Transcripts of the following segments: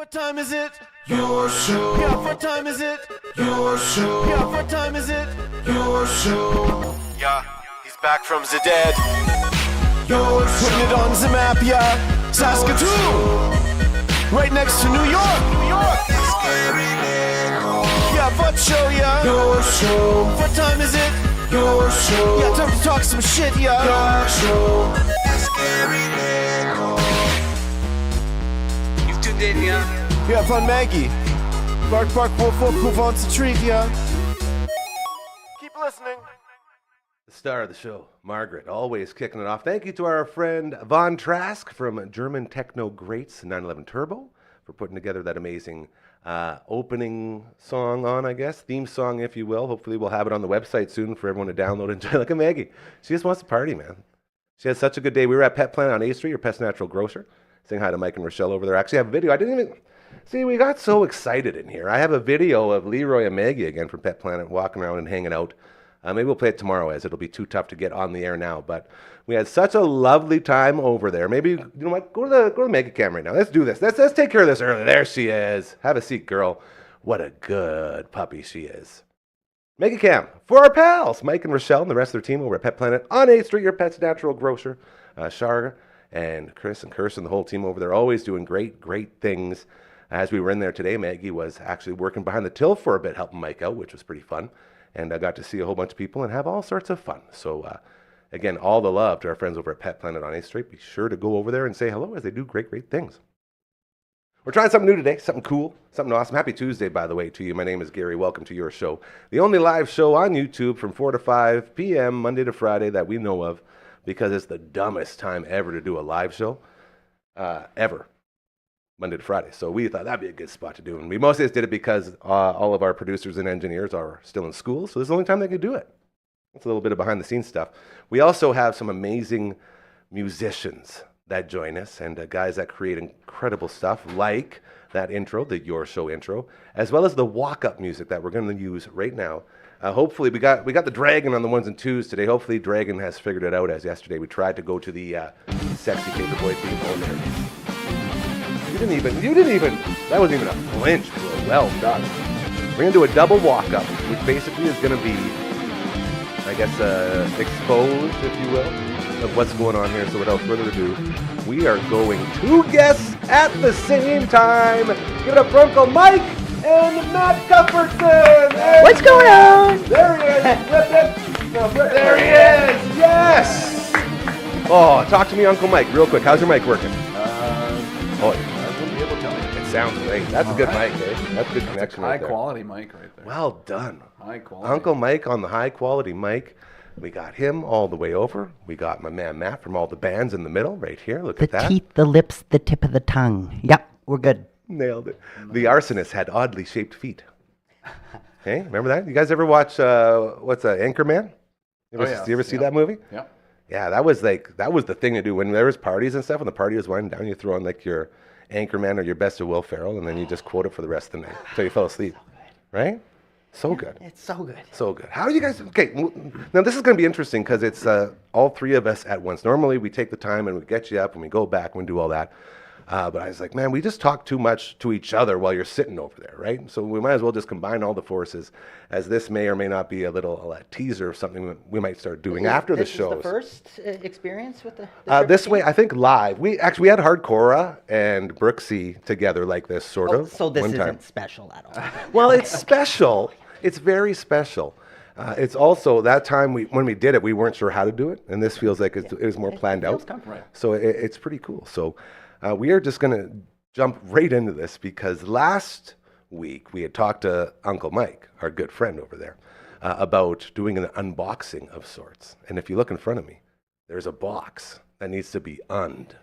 What time is it? Your show. Yeah, what time is it? Your show. Yeah, what time is it? Your show. Yeah, he's back from the dead. Your show. Putting it on the map, yeah. Saskatoon. Right next to New York. New York. Yeah, what show, yeah. Your show. What time is it? Your show. Yeah, time to talk some shit, yeah. Your show. You've tuned in, yeah. Yeah, fun Maggie. Bark, bark, wolf, wolf, move on to treat, yeah. Keep listening. The star of the show, Margaret, always kicking it off. Thank you to our friend Von Trask from German Techno Greats 911 Turbo for putting together that amazing opening song on, I guess, theme song, if you will. Hopefully we'll have it on the website soon for everyone to download and enjoy. Look at Maggie. She just wants to party, man. She had such a good day. We were at Pet Planet on A Street, your Pet's Natural Grocer. Saying hi to Mike and Rochelle over there. Actually, I have a video. I didn't even... See, we got so excited in here. I have a video of Leroy and Maggie again from Pet Planet walking around and hanging out. Maybe we'll play it tomorrow as it'll be too tough to get on the air now. But we had such a lovely time over there. Maybe, you know what, go to the Maggie cam right now. Let's do this. Let's take care of this early. There she is. Have a seat, girl. What a good puppy she is. Maggie cam for our pals, Mike and Rochelle and the rest of their team over at Pet Planet on 8th Street, your Pet's Natural Grocer. Shar and Chris and Kirsten, the whole team over there, always doing great, great things. As we were in there today, Maggie was actually working behind the till for a bit, helping Mike out, which was pretty fun. And I got to see a whole bunch of people and have all sorts of fun. So, again, all the love to our friends over at Pet Planet on 8th Street. Be sure to go over there and say hello as they do great, great things. We're trying something new today, something cool, something awesome. Happy Tuesday, by the way, to you. My name is Gary. Welcome to your show. The only live show on YouTube from 4 to 5 p.m., Monday to Friday that we know of, because it's the dumbest time ever to do a live show, ever. Monday to Friday. So we thought that'd be a good spot to do. And we mostly just did it because all of our producers and engineers are still in school. So this is the only time they can do it. It's a little bit of behind the scenes stuff. We also have some amazing musicians that join us and guys that create incredible stuff like that intro, the Your Show intro, as well as the walk-up music that we're going to use right now. Hopefully we got the Dragon on the ones and twos today. Hopefully Dragon has figured it out, as yesterday we tried to go to the sexy paperboy theme. Oh, there it is. You didn't even, that wasn't even a flinch, bro. Well done. We're going to do a double walk-up, which basically is going to be, I guess, exposed, if you will, of what's going on here. So without further ado, we are going to guess at the same time. Give it up for Uncle Mike and Matt Dufferin. What's going on? There he is. Flip it. No, flip it. There he is. Yes. Oh, talk to me, Uncle Mike, real quick. How's your mic working? Sounds great. That's a good mic, eh? That's a good connection right there. High quality mic right there. Well done. High quality. Uncle Mike on the high quality mic. We got him all the way over. We got my man Matt from all the bands in the middle right here. Look at that. The teeth, the lips, the tip of the tongue. Yep, we're good. Nailed it. The arsonist had oddly shaped feet. Hey, remember that? You guys ever watch, Anchorman? You ever see that movie? Yeah. Yeah, that was the thing to do when there was parties and stuff. When the party was winding down, you throw on like your Anchorman or your Best of Will Ferrell, and then you just quote it for the rest of the night until you fell asleep. Right? So good. It's so good. So good. How do you guys... Okay, now this is going to be interesting because it's all three of us at once. Normally, we take the time and we get you up and we go back and we do all that. But I was like, man, we just talk too much to each other while you're sitting over there, right? So we might as well just combine all the forces, as this may or may not be a little teaser of something we might start doing after the show. This is the first experience with the this way, I think live. We had Hardcora and Brooksy together like this, sort of. So this one isn't time. Special at all. Well, it's special. It's very special. It's also that time when we did it, we weren't sure how to do it, and this feels like it was more planned out. So it's pretty cool. So we are just going to jump right into this because last week we had talked to Uncle Mike, our good friend over there, about doing an unboxing of sorts. And if you look in front of me, there's a box that needs to be und.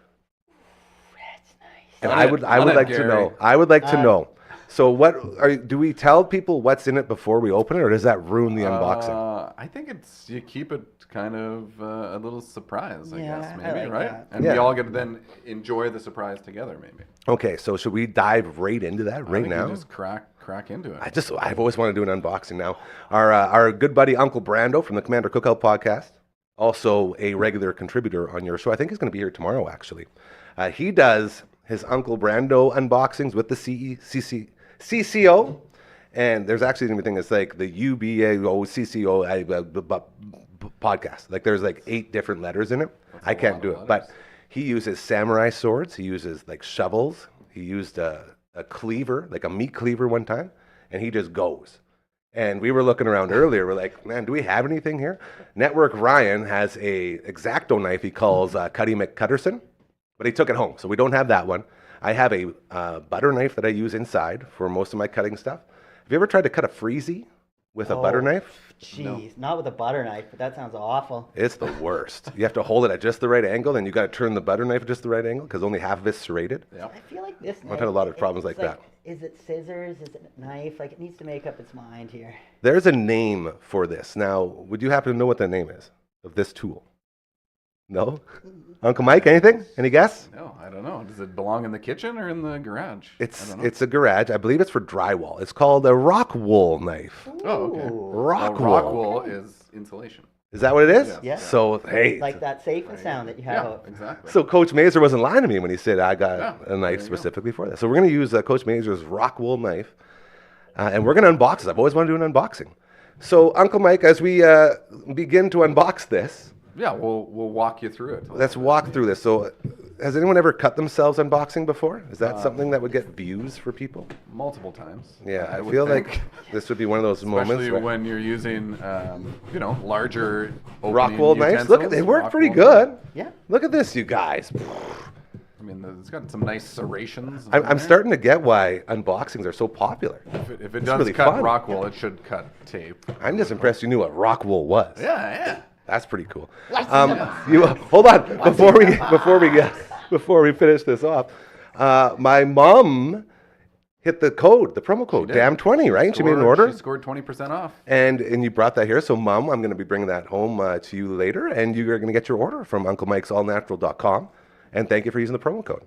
That's nice. And I would like to know. I would like to know. So do we tell people what's in it before we open it, or does that ruin the unboxing? I think you keep it kind of a little surprise, I guess, maybe, like right? that. And we all get to then enjoy the surprise together, maybe. Okay, so should we dive right into that right now? You just crack into it. I've always wanted to do an unboxing now. Our good buddy Uncle Brando from the Commander Cookout podcast, also a regular contributor on your show. I think he's going to be here tomorrow, actually. He does his Uncle Brando unboxings with the CCO, and there's actually anything that's like the UBAO CCO podcast. Like there's like 8 different letters in it. I can't do it, but he uses samurai swords. He uses like shovels. He used a cleaver, like a meat cleaver one time, and he just goes. And we were looking around earlier. We're like, man, do we have anything here? Network Ryan has a X-Acto knife he calls Cuddy McCutterson, but he took it home, so we don't have that one. I have a butter knife that I use inside for most of my cutting stuff. Have you ever tried to cut a freezy with a butter knife? Jeez, not with a butter knife, but that sounds awful. It's the worst. You have to hold it at just the right angle, then you got to turn the butter knife at just the right angle because only half of it's serrated. Yeah. I feel like this knife. I've had a lot of problems like that. Is it scissors? Is it a knife? Like it needs to make up its mind here. There's a name for this. Now, would you happen to know what the name is of this tool? No? Uncle Mike, anything? Any guess? No, I don't know. Does it belong in the kitchen or in the garage? It's a garage. I believe it's for drywall. It's called a rock wool knife. Oh, okay. Rock wool. Rock wool is insulation. Is that what it is? Yeah. So, hey. Like that safe and sound that you have out. Exactly. So Coach Mazer wasn't lying to me when he said I got a knife specifically for that. So we're going to use Coach Mazer's rock wool knife, and we're going to unbox it. I've always wanted to do an unboxing. So Uncle Mike, as we begin to unbox this, yeah, we'll walk you through it. Let's walk through this. So, has anyone ever cut themselves unboxing before? Is that something that would get views for people? Multiple times. Yeah, I feel like this would be one of those moments. Especially when you're using, larger rock wool knives. Look, they work pretty good. Yeah. Look at this, you guys. I mean, it's got some nice serrations. I'm starting to get why unboxings are so popular. If it does really cut fun. Rock wool, it should cut tape. I'm just impressed you knew what rock wool was. Yeah. That's pretty cool. Hold on before we finish this off. My mom hit the promo code, DAM20, right? She made an order. She scored 20% off. And you brought that here. So, Mom, I'm going to be bringing that home to you later, and you're going to get your order from UncleMike'sAllNatural.com. And thank you for using the promo code.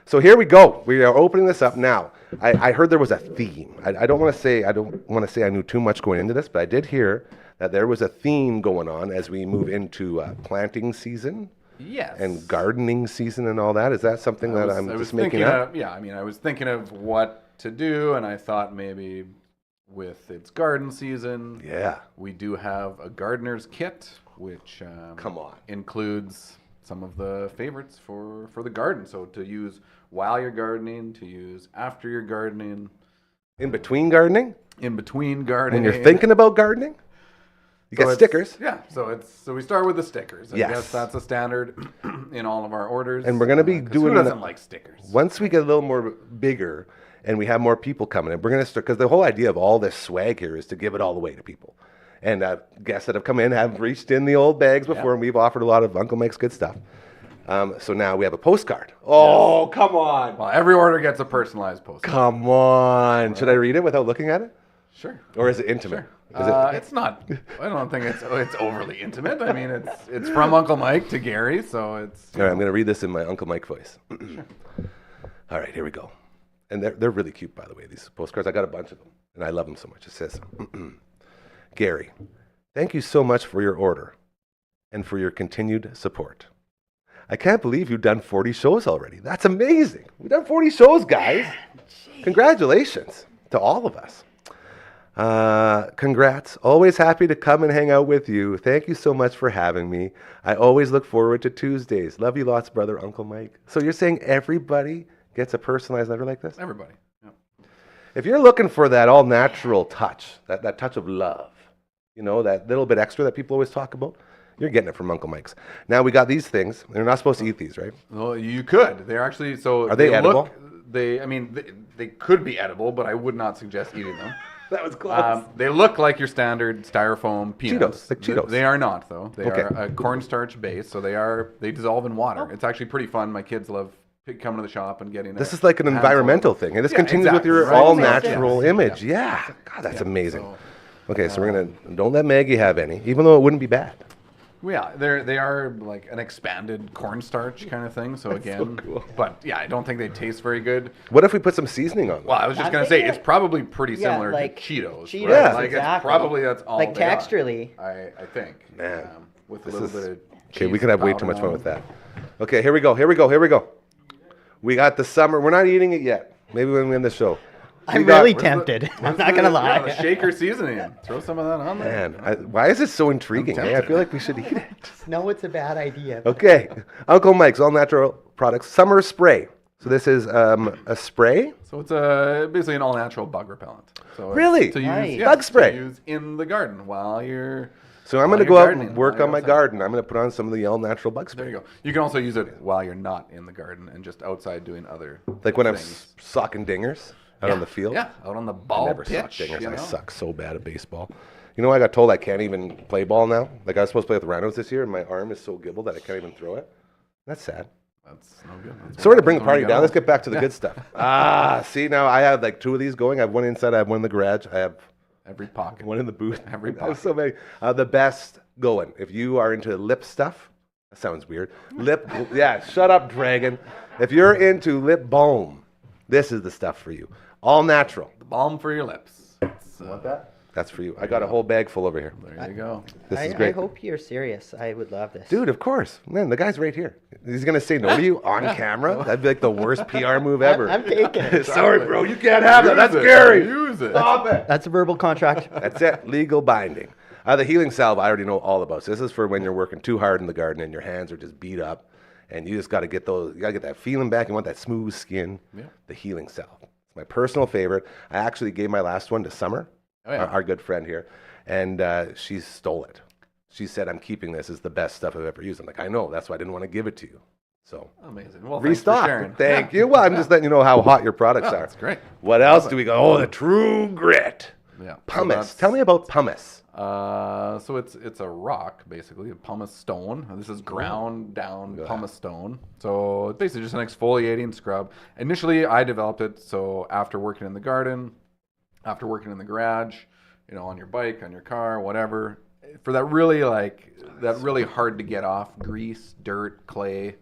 So here we go. We are opening this up now. I heard there was a theme. I don't want to say I knew too much going into this, but I did hear that there was a theme going on as we move into planting season. Yes. And gardening season and all that. Is that something that I'm just making up? I was thinking of what to do, and I thought maybe with its garden season, we do have a gardener's kit, which includes some of the favorites for the garden. So to use while you're gardening, to use after you're gardening. In between gardening? In between gardening. When you're thinking about gardening? You got stickers. Yeah, so we start with the stickers. I guess that's a standard in all of our orders. And we're going to be doing who doesn't like stickers? Once we get a little more bigger and we have more people coming in, we're going to start, because the whole idea of all this swag here is to give it all away to people. And guests that have come in have reached in the old bags before, and we've offered a lot of Uncle Mike's good stuff. So now we have a postcard. Oh, come on. Well, every order gets a personalized postcard. Come on. Right. Should I read it without looking at it? Sure. Or is it intimate? Sure. It's not. I don't think it's overly intimate. I mean, it's from Uncle Mike to Gary, so it's. All right, I'm going to read this in my Uncle Mike voice. Sure. All right, here we go. And they're really cute, by the way, these postcards. I got a bunch of them, and I love them so much. It says, Gary, thank you so much for your order and for your continued support. I can't believe you've done 40 shows already. That's amazing. We've done 40 shows, guys. Congratulations to all of us. Congrats. Always happy to come and hang out with you. Thank you so much for having me. I always look forward to Tuesdays. Love you lots, brother, Uncle Mike. So you're saying everybody gets a personalized letter like this? Everybody. Yeah. If you're looking for that all-natural touch, that touch of love, You know, that little bit extra that people always talk about. You're getting it from Uncle Mike's. Now we got these things. They're not supposed to eat these, right? Well, you could. They're actually so. Are they edible? They could be edible, but I would not suggest eating them. That was close. They look like your standard styrofoam peanuts. Cheetos, like Cheetos. They are not, though. They are a cornstarch base, so they dissolve in water. It's actually pretty fun. My kids love coming to the shop and getting. This is like an environmental thing, and this continues with your all-natural image. Yeah. God, that's amazing. Okay, so we're gonna don't let Maggie have any, even though it wouldn't be bad. Yeah, they are like an expanded cornstarch kind of thing. So again, cool. But yeah, I don't think they taste very good. What if we put some seasoning on them? Well, I was just gonna say it's probably pretty similar like to Cheetos. Cheetos, Right? Yeah. Like exactly. it's probably that's all. Like they are, texturally. I think. Man, with a little bit of okay, we cheese could have way too powder much fun on with that. Okay, here we go. We got the summer. We're not eating it yet. Maybe when we end the show. I'm really tempted. I'm not gonna lie. The shaker seasoning. Throw some of that on there. Man, why is it so intriguing? I feel like we should eat it. No, it's a bad idea. Okay, Uncle Mike's all natural products summer spray. So this is a spray. So it's basically an all natural bug repellent. So it's Really? to use, Nice. Bug spray. to use in the garden while you're. So I'm while going to you're go out gardening, and work while on you're my outside. garden. I'm going to put on some of the all natural bug spray. There you go. You can also use it while you're not in the garden and just outside doing other. Like when I'm things. socking dingers out on the field. Yeah, out on the I ball never pitch. sock dingers. you I know? suck so bad at baseball. You know, I got told I can't even play ball now. Like I was supposed to play with the Rhinos this year, and my arm is so gibbled that I can't even throw it. That's sad. That's no good. That's Sorry what to bring the happens when party you down. get Let's old. get back to the good stuff. See, now I have like 2 of these going. I have one inside, I have one in the garage. I have Every pocket. one in the booth. Every I have pocket. so many. The best going. If you are into lip stuff, that sounds weird. Yeah, shut up, dragon. If you're into lip balm, this is the stuff for you. All natural. The balm for your lips. Want that? That's for you. I got a whole bag full over here. There you go. This is I great. hope you're serious. I would love this. Dude, of course. Man, the guy's right here. He's going to say no to you on camera? That'd be like the worst PR move ever. I'm taking it. Sorry, bro. You can't have that. That's Use it. scary. Use it. Stop it. That's a verbal contract. That's it. Legal binding. The healing salve, I already know all about. So this is for when you're working too hard in the garden and your hands are just beat up, and you just got to get those. You got to get that feeling back. You want that smooth skin. Yeah. The healing salve. It's my personal favorite. I actually gave my last one to Summer, Oh, yeah. our good friend here, and she stole it. She said, "I'm keeping this. It's the best stuff I've ever used." I'm like, "I know. That's why I didn't want to give it to you." So Amazing. Well, thanks for restock. sharing. Thank you. Well, I'm just letting you know how hot your products are. That's great. What else do we go? Oh, the True Grit. Yeah. Pumice. Tell me about pumice. So it's a rock, basically, a pumice stone. This is ground down pumice stone. So it's basically just an exfoliating scrub. Initially, I developed it so after working in the garden, after working in the garage, on your bike, on your car, whatever, for that really hard to get off grease, dirt, clay,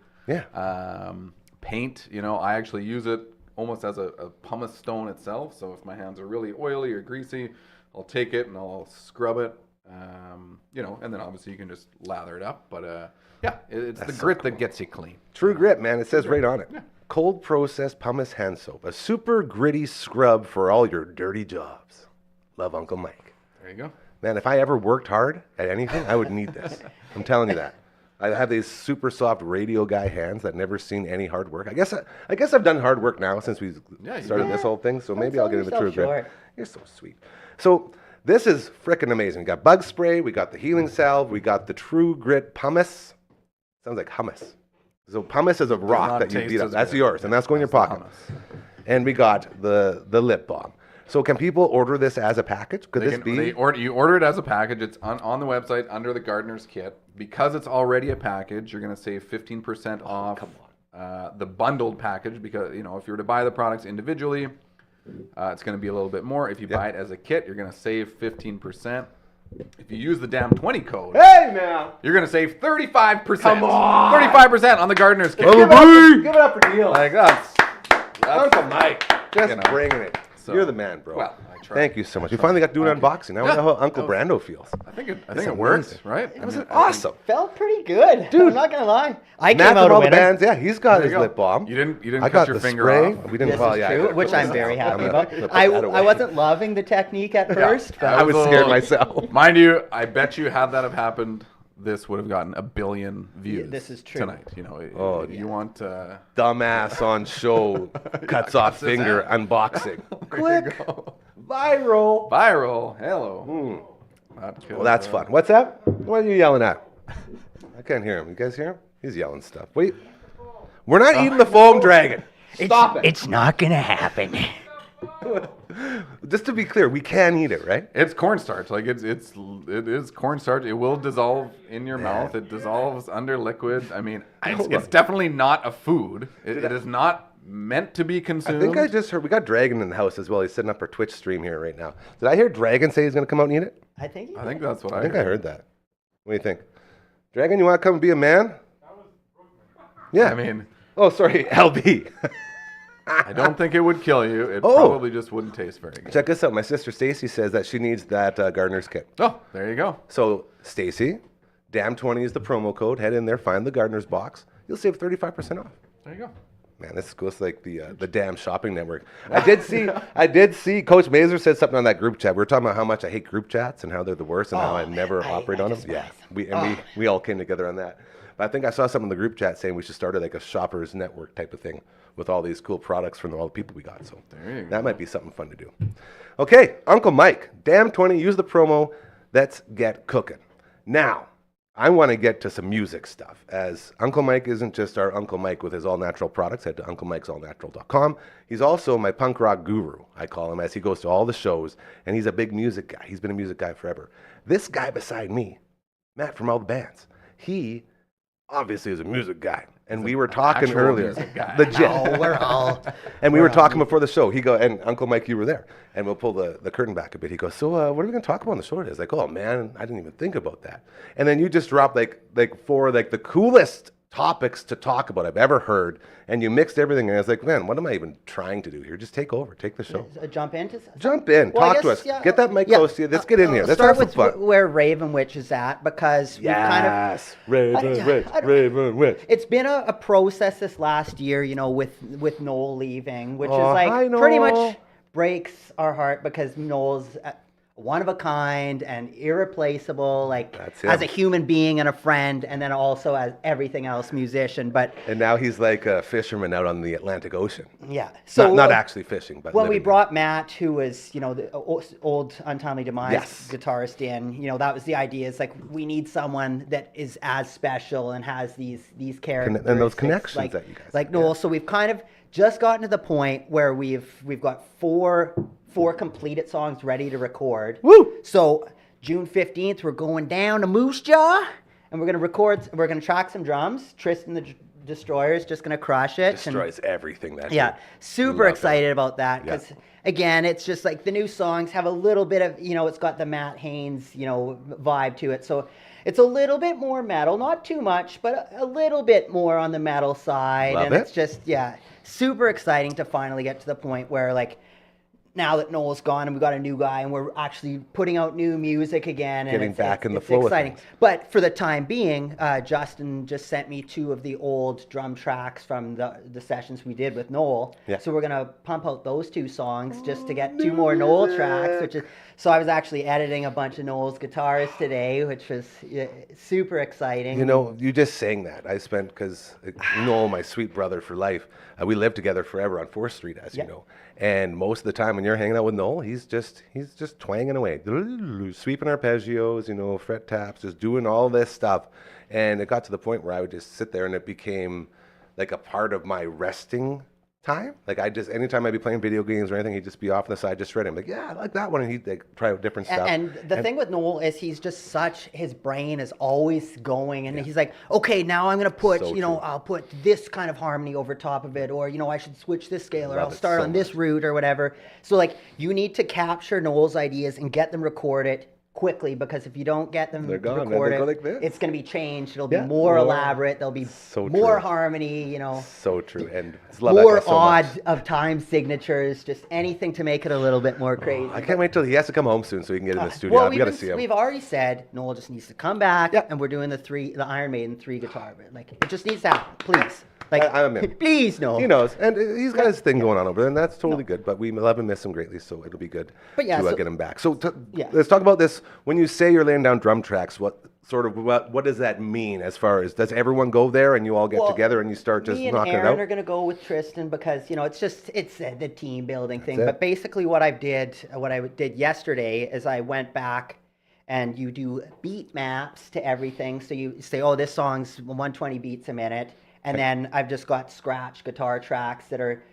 paint. I actually use it almost as a pumice stone itself. So if my hands are really oily or greasy, I'll take it and I'll scrub it, and then obviously you can just lather it up. But it's the grit that gets you clean. True Grit, man. It says right on it. Yeah. Cold processed pumice hand soap. A super gritty scrub for all your dirty jobs. Love, Uncle Mike. There you go. Man, if I ever worked hard at anything, I would need this. I'm telling you that. I have these super soft radio guy hands that never seen any hard work. I guess I've done hard work now since we started this whole thing. So maybe I'll get into True Grit. You're so sweet. So this is frickin' amazing. We got bug spray, we got the healing salve, we got the True Grit pumice. Sounds like hummus. So pumice is a rock that you beat up. That's yours, and that's going in your pocket. And we got the lip balm. So can people order this as a package? Could this be? You order it as a package. It's on the website under the gardener's kit. Because it's already a package, you're going to save 15% off the bundled package. Because if you were to buy the products individually, it's going to be a little bit more. If you buy it as a kit, you're going to save 15%. If you use the damn 20 code, hey now, you're going to save 35%. Come on, 35% on the gardener's kit. Give it up for Neil. Like that's Uncle Mike, just bringing it. So, you're the man, bro. Well, I try. Thank you so much. We finally got to do an unboxing. Now we know how Uncle Brando feels. I think it worked, right? It was awesome. Felt pretty good, dude. I'm not gonna lie. I Matt came out from a all the winner. bands, yeah, he's got his lip balm. You didn't I cut got your the finger spray. off. We didn't. This Well, is yeah, true, which I'm very happy about. flip I that away. wasn't loving the technique at first, but I was scared myself. Mind you, I bet you had that have happened, this would have gotten 1 billion views. This is true. Tonight. You want Dumbass on show cuts off finger unboxing. Click. Viral. Viral. Hello. Well, that's fun. What's that? What are you yelling at? I can't hear him. You guys hear him? He's yelling stuff. Wait. We're not eating the foam dragon. Stop it. It's not going to happen. Just to be clear, we can eat it, right? It's cornstarch. Like it is cornstarch. It will dissolve in your mouth. It dissolves under liquid. I mean, it's definitely not a food. It is not meant to be consumed. I think I just heard we got Dragon in the house as well. He's setting up our Twitch stream here right now. Did I hear Dragon say he's going to come out and eat it? I think that's what I think I heard that. What do you think? Dragon, you want to come and be a man? Yeah. I mean, oh, sorry, LB. I don't think it would kill you. It probably just wouldn't taste very good. Check this out. My sister Stacy says that she needs that gardener's kit. Oh, there you go. So, Stacy, DAM20 is the promo code. Head in there, find the gardener's box. You'll save 35% off. There you go. Man, this goes like the damn shopping network. I did see Coach Mazer said something on that group chat. We were talking about how much I hate group chats and how they're the worst and how I never operate on them. Yeah, we all came together on that. But I think I saw something in the group chat saying we should start like a shoppers network type of thing with all these cool products from all the people we got. So that might be something fun to do. Okay, Uncle Mike, DAM20, use the promo. Let's get cooking. Now, I want to get to some music stuff, as Uncle Mike isn't just our Uncle Mike with his all-natural products. Head to unclemikesallnatural.com. He's also my punk rock guru, I call him, as he goes to all the shows, and he's a big music guy. He's been a music guy forever. This guy beside me, Matt from all the bands, he obviously is a music guy. And we were talking earlier. Legit. No, we're all. And we were talking before the show. He go, and Uncle Mike, you were there. And we'll pull the curtain back a bit. He goes, so what are we going to talk about on the show today? It's like, oh man, I didn't even think about that. And then you just dropped like four the coolest topics to talk about I've ever heard, and you mixed everything, and I was like, man, what am I even trying to do here? Just take over, take the show. Jump in, talk to us. Get that mic close to you. Let's get in here. Let's start have some with fun. where Raven Witch is at, because we've kind of Raven Witch. It's been a process this last year, with Noel leaving, which is hi, pretty Noel. much breaks our heart, because Noel's one of a kind and irreplaceable, as a human being and a friend, and then also as everything else, musician. And now he's like a fisherman out on the Atlantic Ocean. Yeah. So not actually fishing, but when we brought Matt, who was the old Untimely Demise guitarist, in, that was the idea. It's like, we need someone that is as special and has these characters and those connections that you guys like Noel. So we've kind of just gotten to the point where we've got four completed songs ready to record. Woo! So June 15th, we're going down to Moose Jaw, and we're going to track some drums. Tristan the Destroyer is just going to crush it. Destroys everything that Yeah, super excited about that, because again, it's just like the new songs have a little bit of, it's got the Matt Haynes, vibe to it. So it's a little bit more metal, not too much, but a little bit more on the metal side. Love and it. It's just, super exciting to finally get to the point where, now that Noel's gone and we got a new guy and we're actually putting out new music again. And Getting back in the flow exciting. of things. But for the time being, Justin just sent me 2 of the old drum tracks from the sessions we did with Noel. Yeah. So we're going to pump out those 2 songs just to get 2 more Noel tracks, so I was actually editing a bunch of Noel's guitars today, which was super exciting. You just saying that. I spent, because Noel, my sweet brother for life, we lived together forever on 4th Street, as you know. And most of the time when you're hanging out with Noel, he's just twanging away, sweeping arpeggios, fret taps, just doing all this stuff. And it got to the point where I would just sit there, and it became like a part of my resting time. Anytime I'd be playing video games or anything, he'd just be off on the side just shredding. I'm like, yeah, I like that one. And he'd try out different stuff. And the thing with Noel is he's just his brain is always going. And he's like, okay, now I'm going to put, I'll put this kind of harmony over top of it. Or, I should switch this scale, or I'll start on this route or whatever. So you need to capture Noel's ideas and get them recorded quickly, because if you don't get them recorded, it's going to be changed. It'll be more elaborate. There'll be more harmony, So true. And more odd of time signatures, just anything to make it a little bit more crazy. I can't wait till he has to come home soon so he can get in the studio. We got to see him. We've already said Noel just needs to come back, and we're doing the Iron Maiden 3 guitar bit. It just needs to happen, please. I'm in. Please, Noel. He knows, and he's got his thing going on over there, and that's totally good. But we love and miss him greatly, so it'll be good to get him back. So let's talk about this. When you say you're laying down drum tracks, what does that mean? As far as, does everyone go there and you all get together and you start just knocking it out? Me and Aaron are going to go with Tristan, because it's the team building thing. But basically, what I did yesterday is I went back and you do beat maps to everything. So you say, oh, this song's 120 beats a minute. And then I've just got scratch guitar tracks that are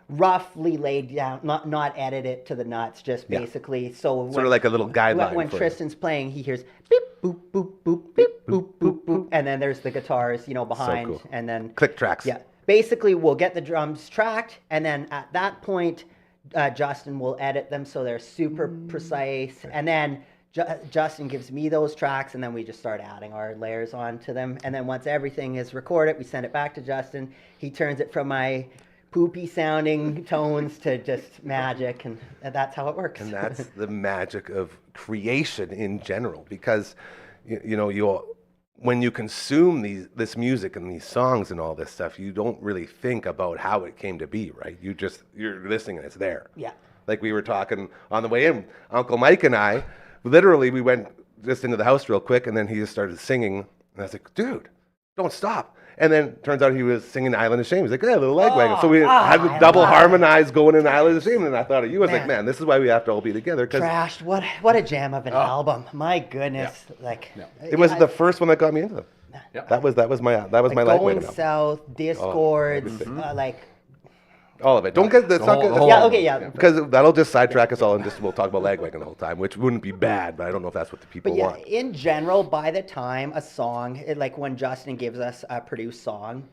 roughly laid down, not edited to the nuts, just basically. So sort of like a little guideline. When Tristan's playing, he hears beep, boop, boop, boop, beep, boop, boop, boop. And then there's the guitars, behind. So cool. And then click tracks. Yeah. Basically, we'll get the drums tracked. And then at that point, Justin will edit them so they're super precise. And then Justin gives me those tracks, and then we just start adding our layers onto them. And then once everything is recorded, we send it back to Justin. He turns it from my poopy sounding tones to just magic, and that's how it works. And that's the magic of creation in general, because when you consume this music and these songs and all this stuff, you don't really think about how it came to be, right? You're listening and it's there. Yeah. Like we were talking on the way in, Uncle Mike and I, literally we went just into the house real quick, and then he just started singing, and I was like, dude, don't stop. And then turns out he was singing Island of Shame. He's like, yeah, little leg wagon. So we had to double harmonize going in Island of Shame, and I thought of you. I was like, man, this is why we have to all be together. Trashed. What a jam of an album. My goodness. It was the first one that got me into them. Yeah. That was my leg wagon. Going South, Discords, all of it. Don't get the because that'll just sidetrack us all, and we'll talk about Lagwagon the whole time, which wouldn't be bad, but I don't know if that's what the people want. In general, by the time a song, like when Justin gives us a produced song,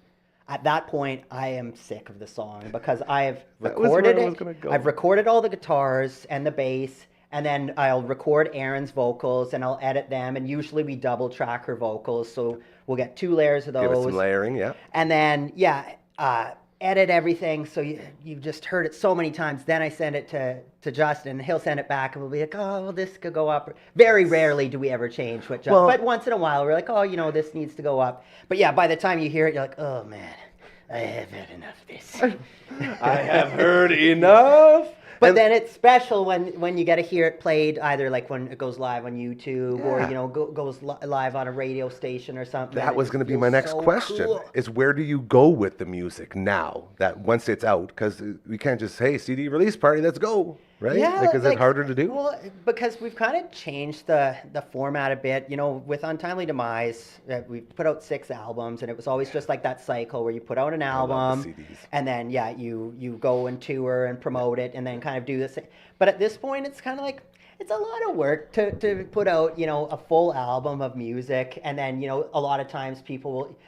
at that point I am sick of the song because I've recorded it. I've recorded all the guitars and the bass, and then I'll record Erin's vocals and I'll edit them, and usually we double track her vocals, so we'll get 2 layers of those. Give it some layering, yeah. And then edit everything, so you've just heard it so many times. Then I send it to Justin, and he'll send it back, and we'll be like, oh, well, this could go up. Very rarely do we ever change what Justin, but once in a while we're like, oh, this needs to go up. But yeah, by the time you hear it, you're like, oh man, I have had enough of this. I have heard enough. But then it's special when you get to hear it played, either like when it goes live on YouTube or goes live on a radio station or something. That was going to be my next question: is where do you go with the music now that once it's out? Because we can't just say CD release party, let's go, right? Yeah, is it harder to do? Well, because we've kind of changed the format a bit. With Untimely Demise, we put out 6 albums, and it was always just like that cycle where you put out an album, and then you go and tour and promote it, and then kind of do this. But at this point, it's kind of like it's a lot of work to put out a full album of music, and then a lot of times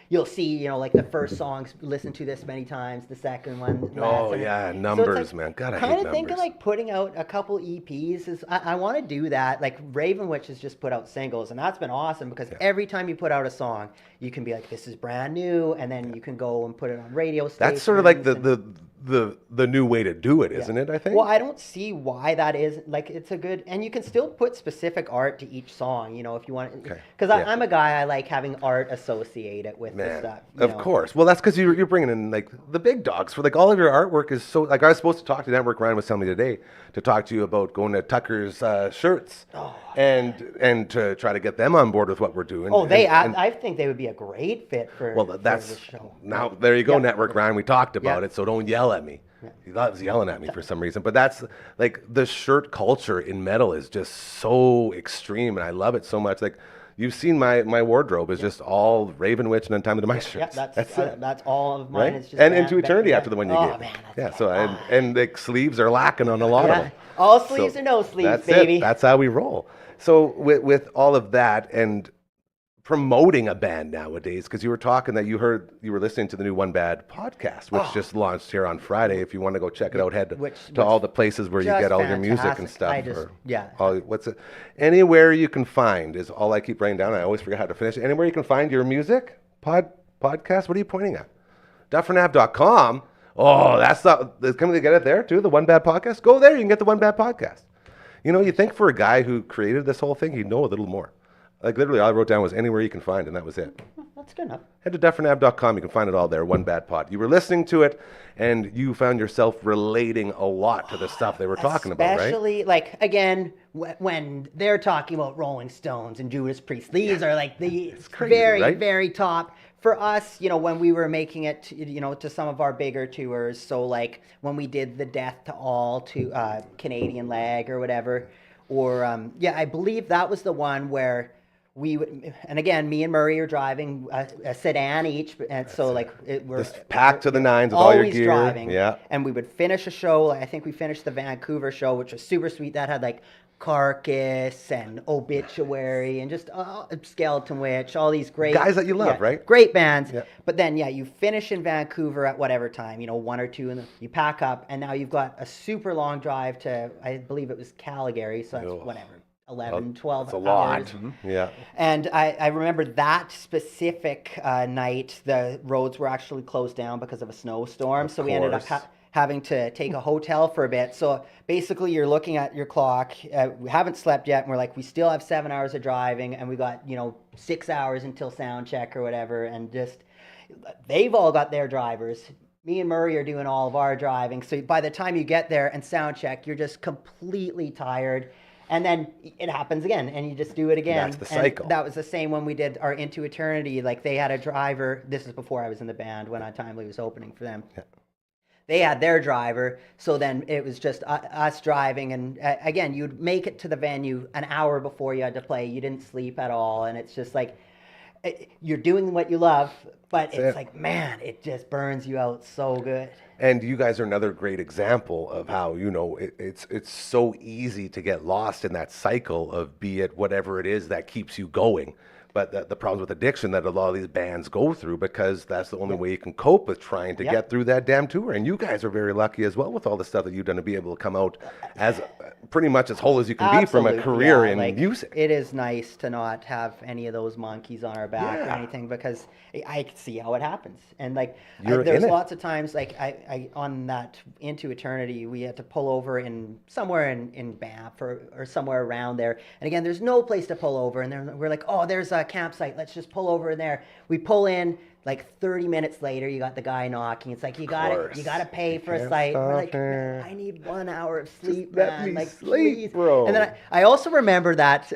you'll see like the first songs listened to this many times, the second one. Numbers, so man, God, I hate numbers. Kind of think of like putting out a couple EPs. I want to do that. Like Raven Witch has just put out singles, and that's been awesome because every time you put out a song, you can be like, this is brand new, and then you can go and put it on radio stations. That's sort of like the new way to do it, isn't it? I think. Well, I don't see why that is. Like, it's a good, and you can still put specific art to each song, if you want. Because I'm a guy, I like having art associated with the stuff. Of course. Well, that's because you're bringing in like the big dogs. For like all of your artwork is so like I was supposed to talk to Network. Ryan was telling me today to talk to you about going to Tucker's shirts and to try to get them on board with what we're doing. Oh, I think they would be a great fit for. Well, that's the show. Now there you go, Network Ryan. We talked about it, so don't yell at me. Yeah. He loves yelling at me for some reason, but that's like the shirt culture in metal is just so extreme, and I love it so much. Like you've seen my wardrobe is just all Raven Witch and Untimely Demise shirts. Yeah, that's all of mine. Right? It's just and Into Eternity after the one you gave. Man, so and the sleeves are lacking on a lot of them. All sleeves or no sleeves, that's baby. That's how we roll. So with all of that and promoting a band nowadays, because you were talking that you were listening to the new One Bad podcast, which just launched here on Friday. If you want to go check it out, head to all the places where you get all your music and stuff. Anywhere you can find is all I keep writing down. I always forget how to finish it. Anywhere you can find your music podcast. What are you pointing at? DufferinAve.com. Oh, can we get it there too? The One Bad podcast. Go there. You can get the One Bad podcast. You think for a guy who created this whole thing, he'd know a little more. Like literally all I wrote down was anywhere you can find, and that was it. That's good enough. Head to DufferinAve.com. You can find it all there. One Bad Pod. You were listening to it, and you found yourself relating a lot to the stuff they were talking about, right? Especially, like, again, when they're talking about Rolling Stones and Judas Priest. These are like the very, very top. For us, when we were making it, to some of our bigger tours, so like when we did the Death to All to Canadian Leg or whatever, or I believe that was the one where we would, and again, me and Murray are driving a sedan each, and so like we're just packed to the nines with all your gear. Driving, yeah. And we would finish a show. Like, I think we finished the Vancouver show, which was super sweet. That had like Carcass and Obituary and just Skeleton Witch, all these great guys that you love, right? Great bands. Yeah. But then you finish in Vancouver at whatever time, 1 or 2, and you pack up, and now you've got a super long drive to, I believe it was Calgary, so that's whatever. 11, 12 That's a hours. lot. Yeah. And I remember that specific night, the roads were actually closed down because of a snowstorm. So we ended up having to take a hotel for a bit. So basically you're looking at your clock. We haven't slept yet. And we're like, we still have 7 hours of driving. And we got, 6 hours until sound check or whatever. And just, they've all got their drivers. Me and Murray are doing all of our driving. So by the time you get there and sound check, you're just completely tired. And then it happens again, and you just do it again. That's the cycle. And that was the same when we did our Into Eternity. Like, they had a driver. This is before I was in the band, when Untimely was opening for them. Yeah. They had their driver, so then it was just us driving. And again, you'd make it to the venue an hour before you had to play. You didn't sleep at all, and it's just like, you're doing what you love, but it's like, man, it just burns you out so good. And you guys are another great example of how, it's so easy to get lost in that cycle of, be it whatever it is that keeps you going. But the problems with addiction that a lot of these bands go through, because that's the only way you can cope with trying to get through that damn tour. And you guys are very lucky as well with all the stuff that you've done to be able to come out as pretty much as whole as you can be from a career in music. It is nice to not have any of those monkeys on our back or anything, because I can see how it happens. And like, there's lots of times, like I on that Into Eternity, we had to pull over somewhere in Banff or somewhere around there. And again, there's no place to pull over. And then we're like, oh, there's a campsite. Let's just pull over in there. We pull in. Like 30 minutes later, you got the guy knocking. It's like, you got to pay for a site. We're like, I need 1 hour of sleep, man. Like, sleep, please. bro. And then I also remember that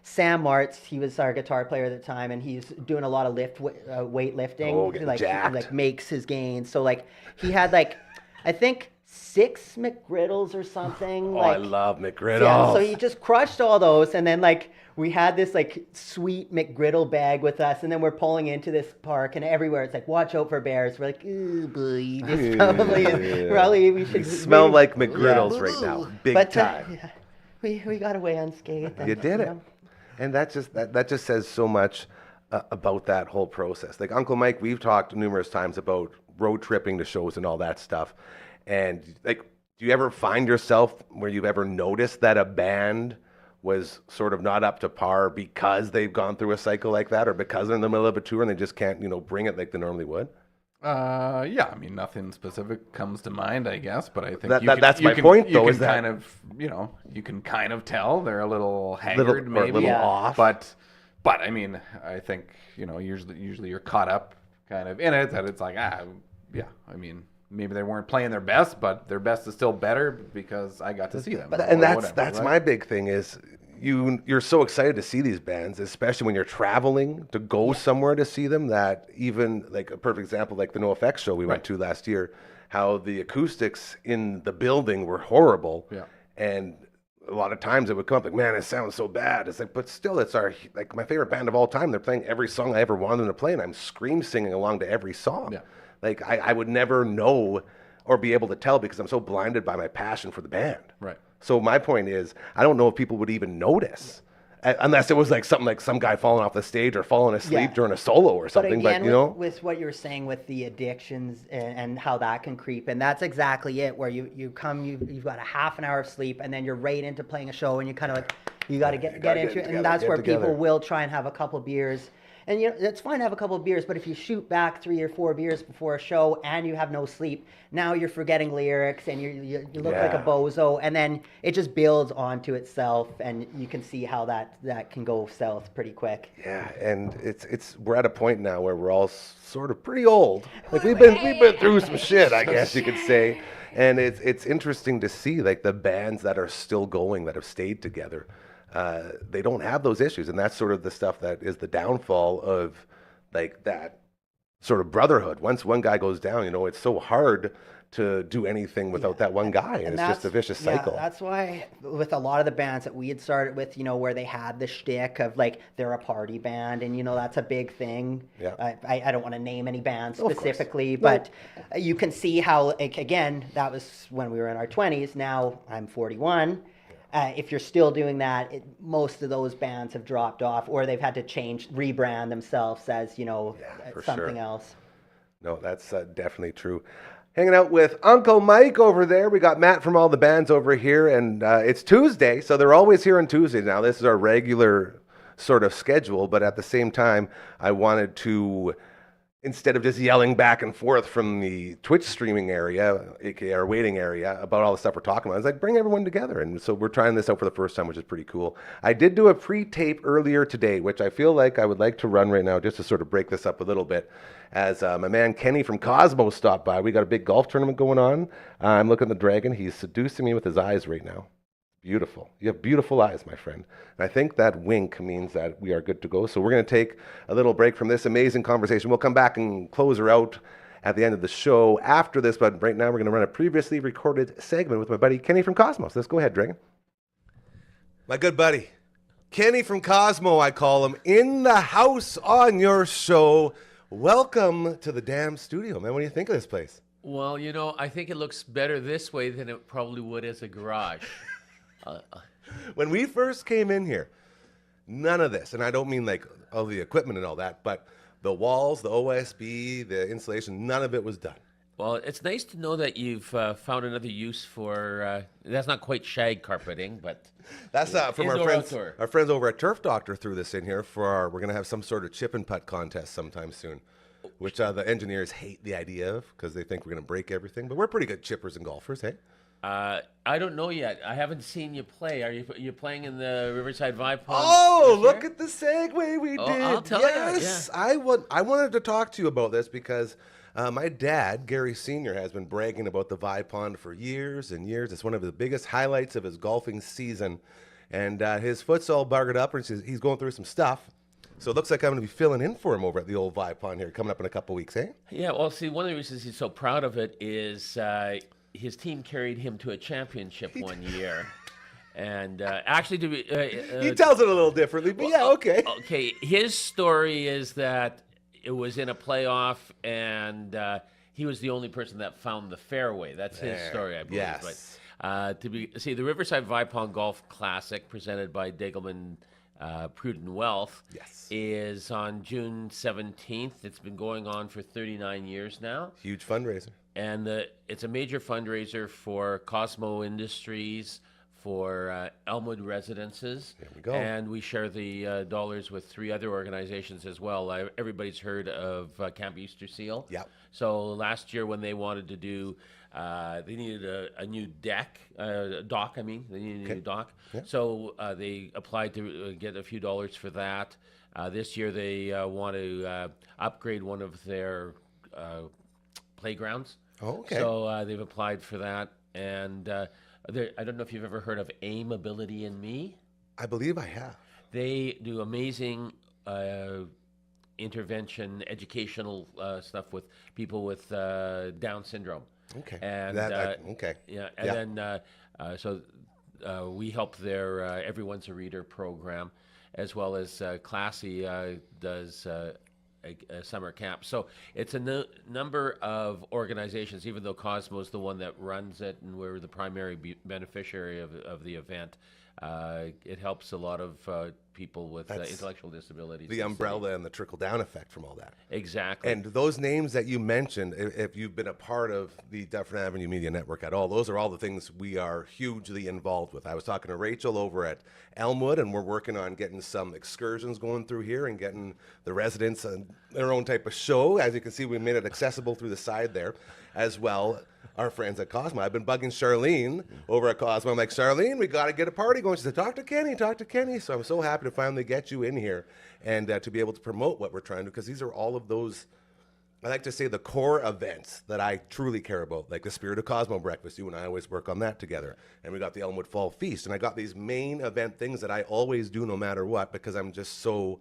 Sam Martz, he was our guitar player at the time, and he's doing a lot of weightlifting. Oh, getting jacked. He, like, makes his gains. So like, he had like, I think 6 McGriddles or something. Oh, I love McGriddles. Yeah, so he just crushed all those, and then like, we had this like sweet McGriddle bag with us, and then we're pulling into this park, and everywhere it's like, watch out for bears. We're like, ooh, boy, this probably we should smell like McGriddles right now, big time. We got away unscathed. You did it, and that just says so much about that whole process. Like Uncle Mike, we've talked numerous times about road tripping to shows and all that stuff, and like, do you ever find yourself where you've ever noticed that a band was sort of not up to par because they've gone through a cycle like that, or because they're in the middle of a tour and they just can't, bring it like they normally would? Yeah, I mean, nothing specific comes to mind, I guess, but I think that's my point, though. You is can that kind of, you can kind of tell they're a little haggard, maybe, a little off. But I mean, I think usually you're caught up kind of in it, that it's like, I mean, maybe they weren't playing their best, but their best is still better because I got to see them. And that's my big thing is, you're so excited to see these bands, especially when you're traveling to go somewhere to see them, that even like a perfect example, like the NoFX show we went to last year, how the acoustics in the building were horrible. Yeah. And a lot of times it would come up like, man, it sounds so bad. It's like, but still, it's my favorite band of all time. They're playing every song I ever wanted them to play, and I'm scream singing along to every song. Yeah. Like I would never know or be able to tell because I'm so blinded by my passion for the band. Right. So my point is, I don't know if people would even notice, unless it was like something like some guy falling off the stage or falling asleep during a solo or something. But again, with what you were saying with the addictions and how that can creep, and that's exactly it. Where you've got a half an hour of sleep, and then you're right into playing a show, and you kind of like, you got to get into it, and that's where people will try and have a couple beers. And it's fine to have a couple of beers, but if you shoot back 3 or 4 beers before a show and you have no sleep, now you're forgetting lyrics and you look like a bozo, and then it just builds onto itself, and you can see how that can go south pretty quick. Yeah, and we're at a point now where we're all sort of pretty old. Like we've been through some shit, I guess you could say, and it's interesting to see like the bands that are still going, that have stayed together. They don't have those issues, and that's sort of the stuff that is the downfall of like that sort of brotherhood. Once one guy goes down, it's so hard to do anything without that one guy, and it's just a vicious cycle. That's why with a lot of the bands that we had started with, where they had the shtick of like they're a party band, and that's a big thing. Yeah. I don't want to name any bands specifically, but you can see how, like, again, that was when we were in our 20s. Now I'm 41. If you're still doing that, most of those bands have dropped off, or they've had to rebrand themselves as something else. No, that's definitely true. Hanging out with Uncle Mike over there. We got Matt from all the bands over here, and it's Tuesday, so they're always here on Tuesday. Now, this is our regular sort of schedule, but at the same time, I wanted to, instead of just yelling back and forth from the Twitch streaming area, aka our waiting area, about all the stuff we're talking about, I was like, bring everyone together. And so we're trying this out for the first time, which is pretty cool. I did do a pre-tape earlier today, which I feel like I would like to run right now just to sort of break this up a little bit. As my man Kenny from Cosmo stopped by. We got a big golf tournament going on. I'm looking at the dragon. He's seducing me with his eyes right now. Beautiful. You have beautiful eyes, my friend. And I think that wink means that we are good to go. So we're going to take a little break from this amazing conversation. We'll come back and close her out at the end of the show after this. But right now we're going to run a previously recorded segment with my buddy Kenny from Cosmos. Let's go ahead, Dragon. My good buddy, Kenny from Cosmo, I call him, in the house on your show. Welcome to the damn studio, man. What do you think of this place? Well, I think it looks better this way than it probably would as a garage. When we first came in here, none of this, and I don't mean like all the equipment and all that, but the walls, the OSB, the insulation, none of it was done. Well, it's nice to know that you've found another use for, that's not quite shag carpeting, but... That's from our friends. Our friends over at Turf Doctor threw this in here we're going to have some sort of chip and putt contest sometime soon, which the engineers hate the idea of because they think we're going to break everything. But we're pretty good chippers and golfers, hey? I don't know yet. I haven't seen you play. Are you playing in the Riverside Vibe Pond? Oh, look at the segue we did. I'll tell you. Yeah. I wanted to talk to you about this because my dad, Gary Sr., has been bragging about the Vibe Pond for years and years. It's one of the biggest highlights of his golfing season. And his foot's all buggered up, and he's going through some stuff. So it looks like I'm going to be filling in for him over at the old Vibe Pond here coming up in a couple weeks, eh? Yeah, well, see, one of the reasons he's so proud of it is his team carried him to a championship one year. And actually, he tells it a little differently, but yeah, okay. Okay, his story is that it was in a playoff, and he was the only person that found the fairway. That's his story, I believe. Yes. But, the Riverside Vibe Pond Golf Classic, presented by Degelman Prudent Wealth, is on June 17th. It's been going on for 39 years now. Huge fundraiser. And it's a major fundraiser for Cosmo Industries, for Elmwood Residences. There we go. And we share the dollars with 3 other organizations as well. Everybody's heard of Camp Easter Seal. Yep. So last year when they wanted to do, they needed a new dock, they needed a new dock. Yep. So they applied to get a few dollars for that. This year they want to upgrade one of their playgrounds. Oh, okay. So they've applied for that. And I don't know if you've ever heard of AIM Ability in Me. I believe I have. They do amazing intervention, educational stuff with people with Down syndrome. Okay. And okay. Yeah. And then so we help their Everyone's a Reader program, as well as Classy does a summer camp. So it's a number of organizations, even though Cosmo is the one that runs it and we're the primary beneficiary of the event. It helps a lot of people with intellectual disabilities. The umbrella and the trickle-down effect from all that. Exactly. And those names that you mentioned, if you've been a part of the Dufferin Avenue Media Network at all, those are all the things we are hugely involved with. I was talking to Rachel over at Elmwood, and we're working on getting some excursions going through here and getting the residents their own type of show. As you can see, we made it accessible through the side there as well. Our friends at Cosmo. I've been bugging Charlene over at Cosmo. I'm like, Charlene, we got to get a party going. She said, talk to Kenny. So I'm so happy to finally get you in here and to be able to promote what we're trying to do, because these are all of those, I like to say, the core events that I truly care about, like the Spirit of Cosmo breakfast. You and I always work on that together. And we got the Elmwood Fall Feast. And I got these main event things that I always do no matter what, because I'm just so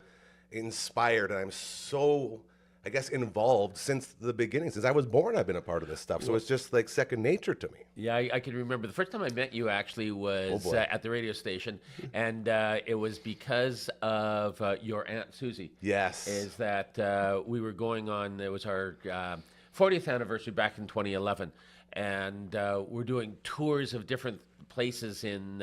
inspired and I'm so I guess, involved since the beginning. Since I was born, I've been a part of this stuff. So it's just like second nature to me. Yeah, I can remember the first time I met you actually was at the radio station, and it was because of your Aunt Susie. Yes. Is that we were going on, it was our 40th anniversary back in 2011, and we're doing tours of different places in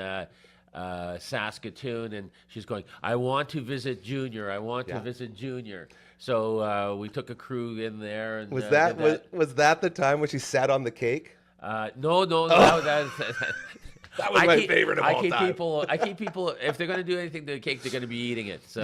Saskatoon, and she's going, I want to visit Junior. I want to visit Junior. So we took a crew in there. And, was that the time when she sat on the cake? No, That was my favorite of all time. I keep people, if they're going to do anything to the cake, they're going to be eating it. So,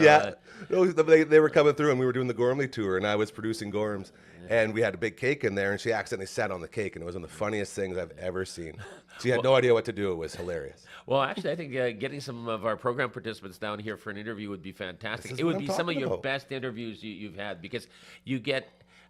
they were coming through, and we were doing the Gormley tour, and I was producing Gorms, and we had a big cake in there, and she accidentally sat on the cake, and it was one of the funniest things I've ever seen. She had no idea what to do. It was hilarious. Well, actually, I think getting some of our program participants down here for an interview would be fantastic. It would be some of your best interviews you've had, because you get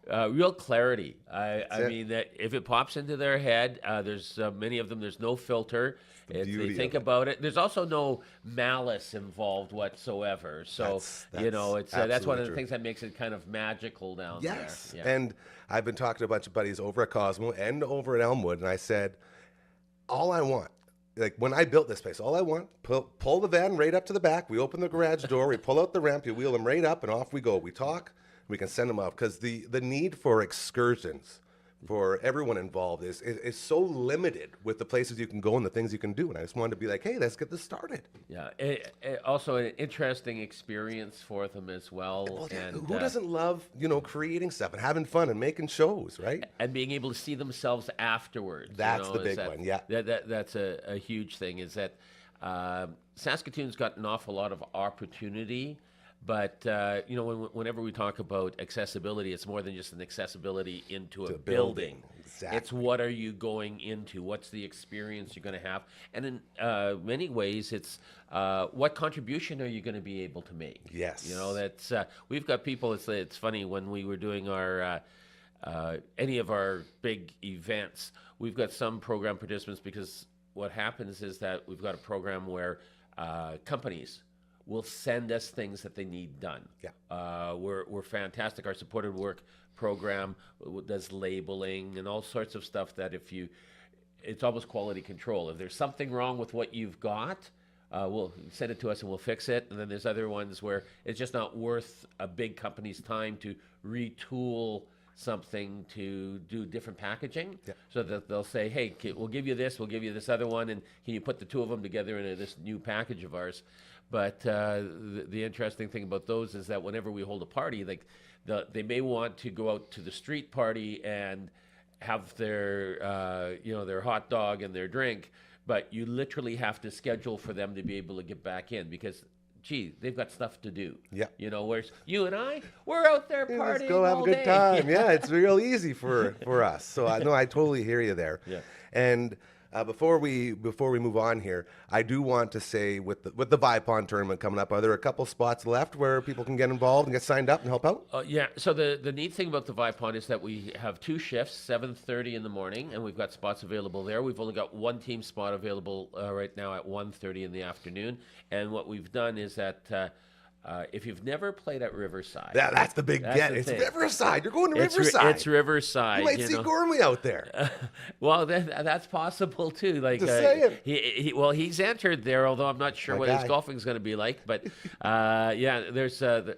real clarity. I mean, that if it pops into their head, there's many of them, there's no filter. They think about it. There's also no malice involved whatsoever. So, that's one of the things that makes it kind of magical down there. Yes. Yeah. And I've been talking to a bunch of buddies over at Cosmo and over at Elmwood, and I said, all I want, like when I built this place, all I want, pull the van right up to the back. We open the garage door, we pull out the ramp, you wheel them right up, and off we go. We talk, we can send them off, because the need for excursions for everyone involved is so limited with the places you can go and the things you can do. And I just wanted to be like, hey, let's get this started. Yeah, also an interesting experience for them as well. And who doesn't love, creating stuff and having fun and making shows, right? And being able to see themselves afterwards. That's the big one, yeah. That's a huge thing, is that Saskatoon's got an awful lot of opportunity. But, whenever we talk about accessibility, it's more than just an accessibility into a building. Exactly. It's what are you going into? What's the experience you're going to have? And in many ways, it's what contribution are you going to be able to make? Yes. That's we've got people, it's funny, when we were doing our any of our big events, we've got some program participants, because what happens is that we've got a program where companies will send us things that they need done. Yeah. We're fantastic. Our supported work program does labeling and all sorts of stuff that it's almost quality control. If there's something wrong with what you've got, we'll send it to us and we'll fix it. And then there's other ones where it's just not worth a big company's time to retool something to do different packaging. Yeah. So that they'll say, hey, we'll give you this other one, and can you put the two of them together in this new package of ours? But the interesting thing about those is that whenever we hold a party, like they may want to go out to the street party and have their their hot dog and their drink, but you literally have to schedule for them to be able to get back in, because they've got stuff to do. Yeah. Whereas you and I, we're out there partying. Let's go have a good time. Yeah, it's real easy for us. So I totally hear you there. Yeah. And before we move on here, I do want to say with the Vipon tournament coming up, are there a couple spots left where people can get involved and get signed up and help out? Yeah. So the neat thing about the Vipon is that we have two shifts, 7:30 in the morning, and we've got spots available there. We've only got one team spot available right now at 1:30 in the afternoon. And what we've done is that if you've never played at Riverside, that's the big get. It's Riverside. You're going to Riverside. It's Riverside. You might see Gormley out there. Well, that's possible too. Like, just saying. He's entered there, although I'm not sure what his golfing is going to be like. But there's the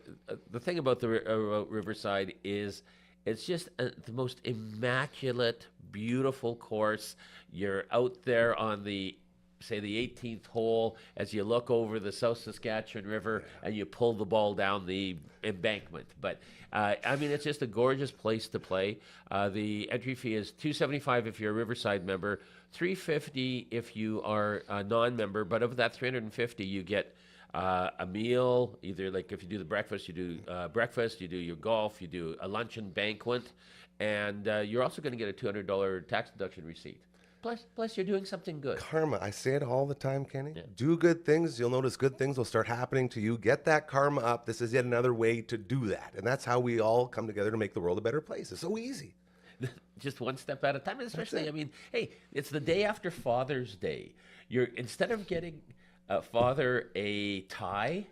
thing about the Riverside is it's just the most immaculate, beautiful course. You're out there on the 18th hole as you look over the South Saskatchewan River and you pull the ball down the embankment. But it's just a gorgeous place to play. The entry fee is $275 if you're a Riverside member, $350 if you are a non-member. But of that $350, you get a meal. Either like if you do the breakfast, you do breakfast, you do your golf, you do a luncheon banquet, and you're also going to get a $200 tax deduction receipt. Plus, you're doing something good. Karma. I say it all the time, Kenny. Yeah. Do good things. You'll notice good things will start happening to you. Get that karma up. This is yet another way to do that. And that's how we all come together to make the world a better place. It's so easy. Just one step at a time. Especially, hey, it's the day after Father's Day. Instead of getting father a tie,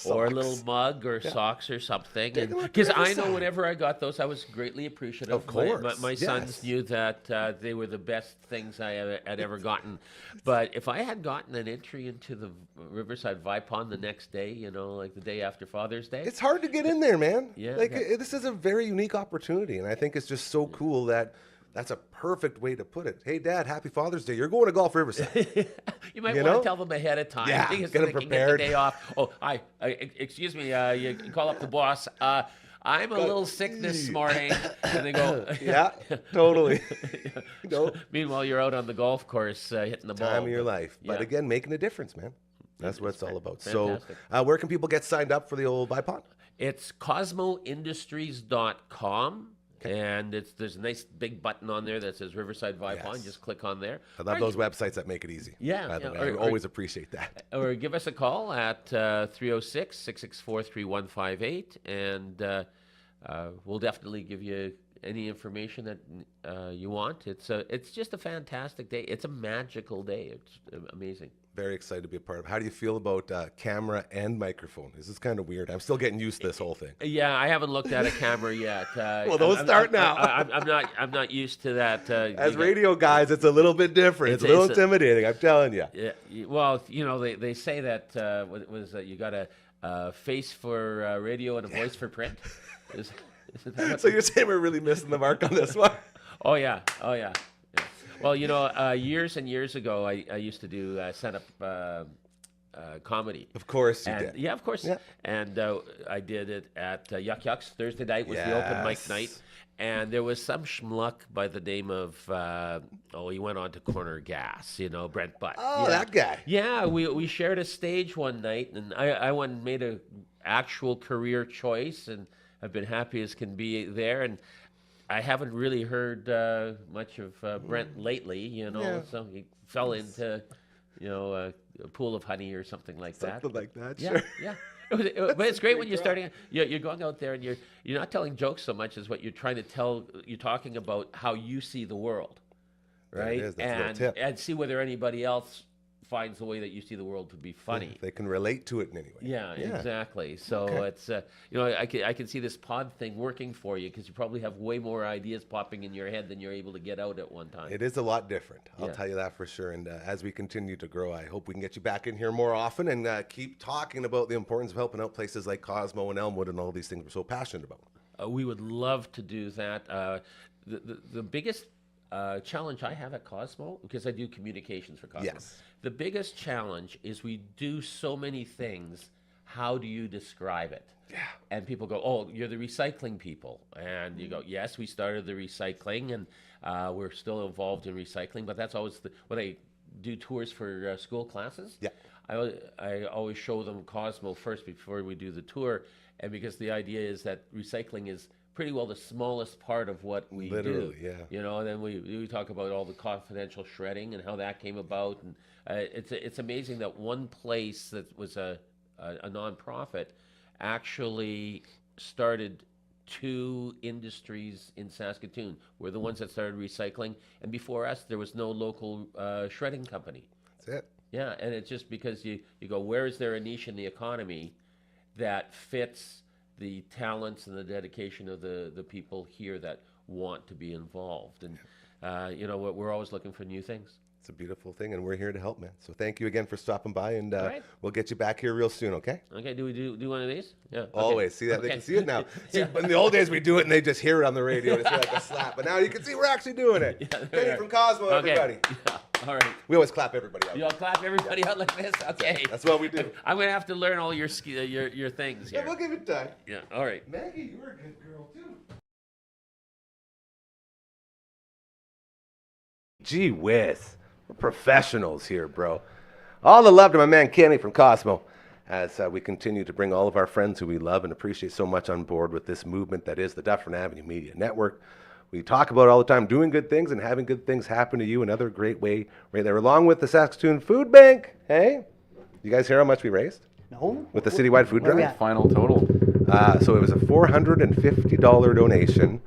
or a little mug or socks or something. Because I know whenever I got those, I was greatly appreciative. Of course. My sons knew that they were the best things I had ever gotten. But if I had gotten an entry into the Riverside Vipon the next day, like the day after Father's Day. It's hard to get in there, man. Yeah. This is a very unique opportunity, and I think it's just so cool that that's a perfect way to put it. Hey, Dad, happy Father's Day. You're going to Golf Riverside. You might want to tell them ahead of time. Yeah, Because get them they can prepared. get the day off. Oh, hi. Excuse me. You call up the boss. I'm a little sick this morning. And they go, yeah, totally. Meanwhile, you're out on the golf course hitting the ball. Time of your life. But again, making a difference, man. That's what it's all about. Fantastic. So where can people get signed up for the old Vipon? It's cosmoindustries.com. And there's a nice big button on there that says Riverside Vipon. Just click on there. I love those websites that make it easy. Yeah. By the way. I always appreciate that. Or give us a call at 306-664-3158, and we'll definitely give you any information that you want. It's just a fantastic day. It's a magical day. It's amazing. Very excited to be a part of. How do you feel about camera and microphone? This is kind of weird. I'm still getting used to this whole thing. Yeah, I haven't looked at a camera yet. Well, don't start now. I'm not used to that. As radio guys, it's a little bit different. It's a little intimidating. I'm telling you. Yeah. Well, they say that you got a face for radio and a voice for print. So you're saying we're really missing the mark on this one? Oh yeah. Well, years and years ago, I used to do stand-up comedy. Of course you did. Yeah, of course. Yeah. And I did it at Yuck Yucks. Thursday night was the open mic night. And there was some schmuck by the name of, he went on to Corner Gas, Brent Butt. Oh, that guy. Yeah, we shared a stage one night, and I went and made an actual career choice, and I've been happy as can be there. And I haven't really heard much of Brent lately, so he fell into, a pool of honey or something like that. Something like that, Yeah, sure. yeah. But it's great when you're starting. You're going out there and you're not telling jokes so much as what you're trying to tell. You're talking about how you see the world, right? It is. That's a little tip. And see whether anybody else finds the way that you see the world to be funny. If they can relate to it in any way. Yeah, exactly. So it's I can see this pod thing working for you because you probably have way more ideas popping in your head than you're able to get out at one time. It is a lot different. I'll tell you that for sure. And as we continue to grow, I hope we can get you back in here more often and keep talking about the importance of helping out places like Cosmo and Elmwood and all these things we're so passionate about. We would love to do that. The biggest challenge I have at Cosmo, because I do communications for Cosmo. Yes. The biggest challenge is we do so many things. How do you describe it? Yeah. And people go, oh, you're the recycling people. And you go, yes, we started the recycling, and we're still involved in recycling. But that's always when I do tours for school classes. Yeah. I always show them Cosmo first before we do the tour. And because the idea is that recycling is pretty well the smallest part of what we do. Yeah. And then we talk about all the confidential shredding and how that came about. And it's amazing that one place that was a nonprofit actually started two industries in Saskatoon. We're the ones that started recycling, and before us there was no local shredding company. That's it. Yeah, and it's just because you go, where is there a niche in the economy that fits the talents and the dedication of the people here that want to be involved? And we're always looking for new things. It's a beautiful thing, and we're here to help, man. So thank you again for stopping by, and right. We'll get you back here real soon, okay? Okay, do we do one of these? Yeah. Okay. Always. See that? Okay. They can see it now. See, in the old days, we do it, and they just hear it on the radio. It's like a slap. But now you can see we're actually doing it. Kenny from Cosmo, everybody. Yeah. All right. We always clap everybody out. You all clap everybody out like this? Okay. That's what we do. I'm going to have to learn all your things here. Yeah, we'll give it time. Yeah, all right. Maggie, you were a good girl, too. Gee whiz. We're professionals here, bro. All the love to my man Kenny from Cosmo as we continue to bring all of our friends who we love and appreciate so much on board with this movement that is the Dufferin Avenue Media Network. We talk about all the time doing good things and having good things happen to you. Another great way right there, along with the Saskatoon Food Bank. Hey, you guys hear how much we raised? No. With the citywide food drive? Final total. So it was a $450 donation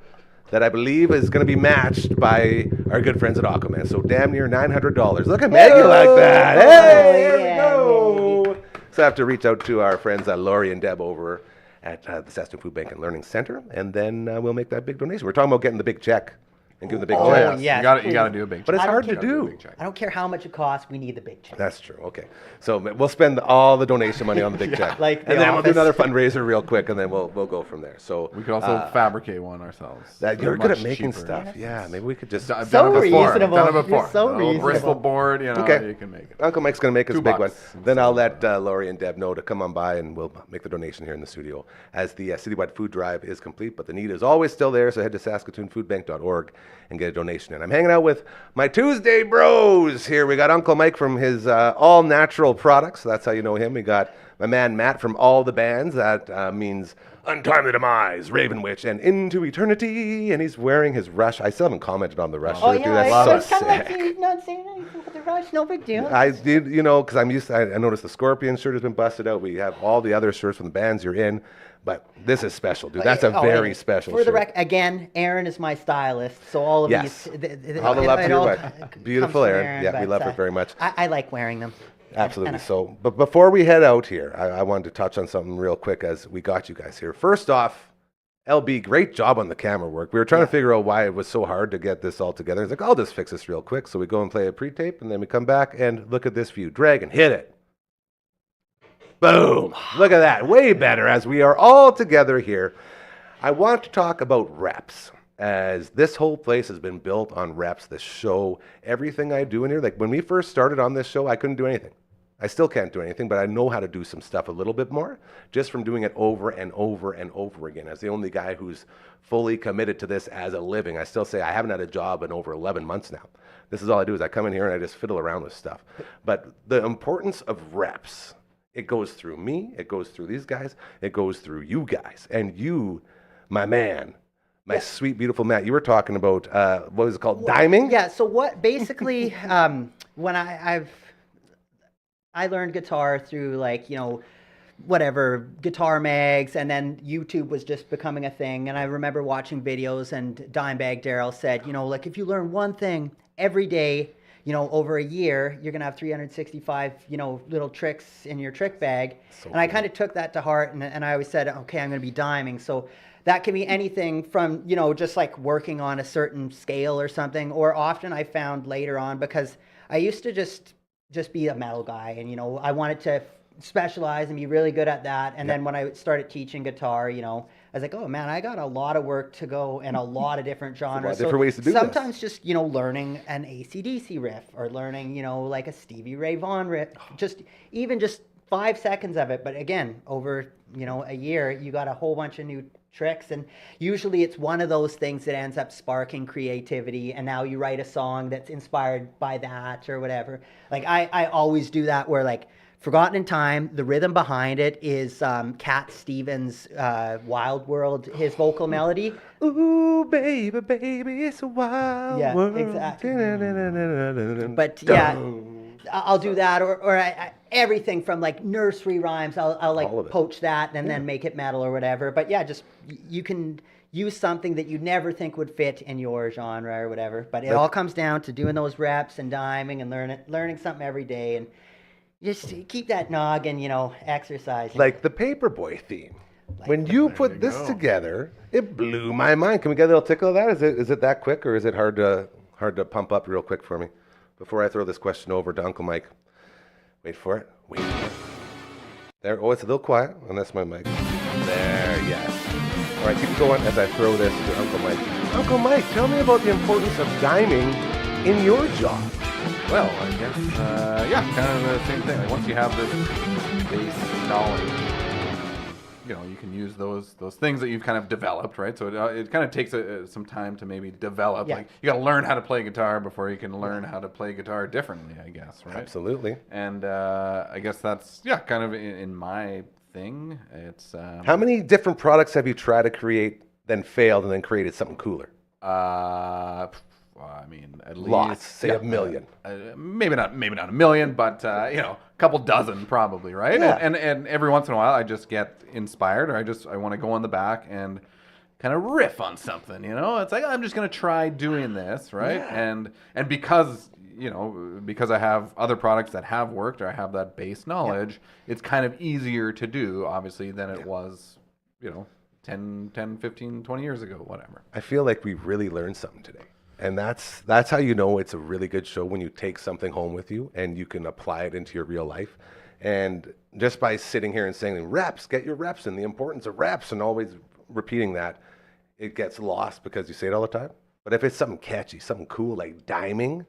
that I believe is going to be matched by our good friends at Aquaman. So damn near $900. Look at Maggie like that. Hey, there we go. So I have to reach out to our friends Laurie and Deb over at the Saskatoon Food Bank and Learning Center, and then we'll make that big donation. We're talking about getting the big check and giving the big check. yes, You got to do a big check. But it's I don't hard to care. do. I don't care how much it costs. We need the big check. That's true. Okay. So we'll spend all the donation money on the big check. Like The and then we'll do Office. another fundraiser real quick, and then we'll go from there. So We could also fabricate one ourselves. that, They're you're good at much making cheaper. stuff. Yeah, maybe we could just. I've So done it before. reasonable. I've done it before. You're so A little Bristol reasonable. board, you know, Okay. you can make it. Uncle Mike's going to make us a big one. $2 Then I'll let Laurie and Deb know to come on by, and we'll make the donation here in the studio as the citywide food drive is complete. But the need is always still there, so head to saskatoonfoodbank.org and get a donation. And I'm hanging out with my Tuesday bros here. We got Uncle Mike from his all natural products. That's how you know him. We got my man Matt from All the Bands. That means Untimely Demise, Raven Witch, and Into Eternity. And he's wearing his Rush. I still haven't commented on the Rush Oh shirt, dude. yeah, That's it's so kind of sick. like not saying anything with the Rush. No big deal. I did, because I'm used to, I noticed the Scorpion shirt has been busted out. We have all the other shirts from the bands you're in, but this is special, dude. That's a very special For the shirt. again, Aaron is my stylist, so all of Yes. these. All the love to your wife. comes Beautiful from Aaron. Yeah, we but, love her very much. I like wearing them. Absolutely. And So, but before we head out here, I wanted to touch on something real quick as we got you guys here. First off, LB, great job on the camera work. We were trying to figure out why it was so hard to get this all together. He's like, I'll just fix this real quick. So we go and play a pre-tape, and then we come back and look at this view. Dragon, hit it. Boom. Look at that. Way better as we are all together here. I want to talk about reps, as this whole place has been built on reps, this show, everything I do in here. Like when we first started on this show, I couldn't do anything. I still can't do anything, but I know how to do some stuff a little bit more just from doing it over and over and over again. As the only guy who's fully committed to this as a living, I still say I haven't had a job in over 11 months now. This is all I do is I come in here and I just fiddle around with stuff. But the importance of reps, it goes through me, it goes through these guys, it goes through you guys. And you, my man, my sweet, beautiful Matt, you were talking about, what was it called, diming? Yeah. So what basically when I learned guitar through whatever guitar mags, and then YouTube was just becoming a thing. And I remember watching videos, and Dimebag Daryl said, if you learn one thing every day, over a year, you're gonna have 365, little tricks in your trick bag. So and I kind of took that to heart, and I always said, okay, I'm gonna be diming. So that can be anything from, just like working on a certain scale or something, or often I found later on, because I used to just be a metal guy, and I wanted to specialize and be really good at that. And then when I started teaching guitar, I was like, oh man, I got a lot of work to go in a lot of different genres. different ways to do this. Sometimes just learning an AC/DC riff, or learning like a Stevie Ray Vaughan riff, just 5 seconds of it. But again, over a year, you got a whole bunch of new tricks, and usually it's one of those things that ends up sparking creativity, and now you write a song that's inspired by that or whatever. Like I always do that, where like Forgotten in Time, the rhythm behind it is Cat Stevens' Wild World, his vocal melody. Ooh, baby, baby, it's a wild world. Exactly. But yeah, I'll do that, or I, everything from like nursery rhymes. I'll like poach that and then make it metal or whatever. But yeah, just you can use something that you never think would fit in your genre or whatever. But it all comes down to doing those reps and diming and learning something every day, and just keep that noggin, exercising. Like the Paperboy theme. When you put this together, it blew my mind. Can we get a little tickle of that? Is it that quick, or is it hard to pump up real quick for me before I throw this question over to Uncle Mike? Wait for it. Wait for it. There. Oh, it's a little quiet, and that's my mic. There, yes. All right, keep going as I throw this to Uncle Mike. Uncle Mike, tell me about the importance of diming in your job. Well, I guess, kind of the same thing. Like once you have this base knowledge, you can use those things that you've kind of developed, right? So it kind of takes some time to maybe develop. Yeah. Like you got to learn how to play guitar before you can learn how to play guitar differently, I guess, right? Absolutely. And I guess that's kind of in my thing. It's How many different products have you tried to create, then failed, and then created something cooler? I mean, at least Lots, say a million. Maybe not a million, but a couple dozen probably, right? Yeah. And every once in a while, I just get inspired, or I want to go on the back and kind of riff on something. It's like I'm just gonna try doing this, right? Yeah. And because you know, because I have other products that have worked or I have that base knowledge, it's kind of easier to do, obviously, than it was, you know, 10, 15, 20 years ago, whatever. I feel like we've really learned something today. And that's how you know it's a really good show, when you take something home with you and you can apply it into your real life. And just by sitting here and saying reps, get your reps, and the importance of reps, and always repeating that, it gets lost because you say it all the time. But if it's something catchy, something cool like diming,